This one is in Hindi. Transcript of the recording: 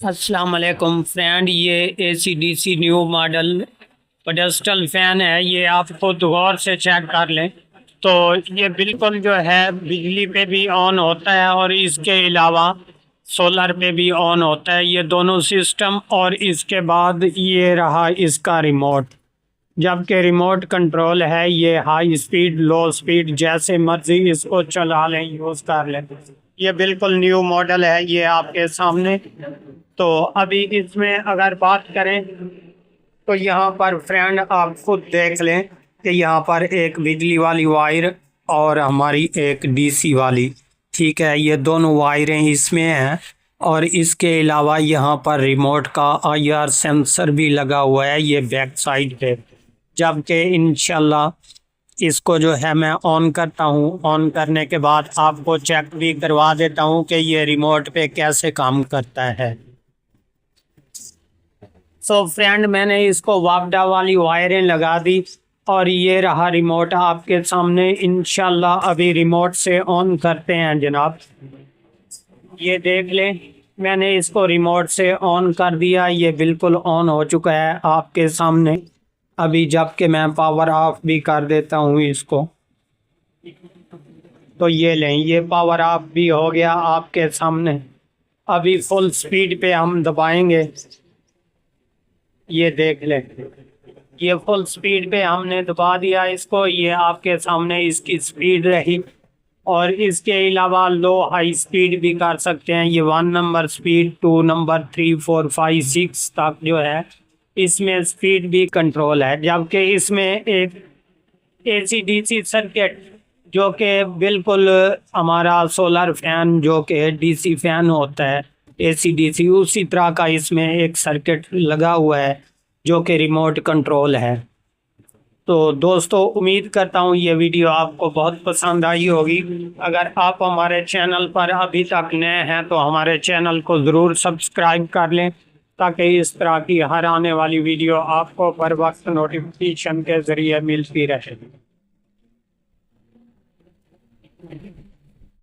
अस्सलाम वालेकुम फ्रेंड, ये AC/DC new model pedestal fan है। ये आप खुद गौर से चेक कर लें तो ये बिल्कुल जो है बिजली पे भी ऑन होता है और इसके अलावा सोलर पे भी ऑन होता है, ये दोनों सिस्टम। और इसके बाद ये रहा इसका रिमोट, जबकि रिमोट कंट्रोल है। ये हाई स्पीड लो स्पीड जैसे मर्जी इसको चला लें, यूज़ कर लें। ये बिल्कुल न्यू मॉडल है, ये आपके सामने। तो अभी इसमें अगर बात करें तो यहाँ पर फ्रेंड आप खुद देख लें कि यहाँ पर एक बिजली वाली वायर और हमारी एक DC वाली, ठीक है, ये दोनों वायरें इसमें हैं। और इसके अलावा यहाँ पर रिमोट का IR सेंसर भी लगा हुआ है, ये बैक साइड पे। जबकि इंशाल्लाह इसको जो है मैं ऑन करता हूँ, ऑन करने के बाद आपको चेक भी करवा देता हूँ कि ये रिमोट पे कैसे काम करता है। सो फ्रेंड, मैंने इसको वापडा वाली वायरें लगा दी और ये रहा रिमोट आपके सामने। इंशाल्लाह अभी रिमोट से ऑन करते हैं जनाब। ये देख लें, मैंने इसको रिमोट से ऑन कर दिया, ये बिल्कुल ऑन हो चुका है आपके सामने। अभी जबकि मैं पावर ऑफ भी कर देता हूँ इसको, तो ये लें, ये पावर ऑफ भी हो गया आपके सामने। अभी फुल स्पीड पे हम दबाएंगे, ये देख लें, ये फुल स्पीड पे हमने दबा दिया इसको। ये आपके सामने इसकी स्पीड रही। और इसके अलावा लो हाई स्पीड भी कर सकते हैं। ये 1 नंबर स्पीड, 2 नंबर, 3, 4, 5, 6 तक जो है इसमें स्पीड भी कंट्रोल है। जबकि इसमें एक AC/DC सर्किट जो कि बिल्कुल हमारा सोलर फैन जो कि DC फैन होता है AC/DC, उसी तरह का इसमें एक सर्किट लगा हुआ है जो कि रिमोट कंट्रोल है। तो दोस्तों, उम्मीद करता हूँ ये वीडियो आपको बहुत पसंद आई होगी। अगर आप हमारे चैनल पर अभी तक नए हैं तो हमारे चैनल को ज़रूर सब्सक्राइब कर लें, ताकि इस तरह की हर आने वाली वीडियो आपको बर वक्त नोटिफिकेशन के ज़रिए मिलती रहे।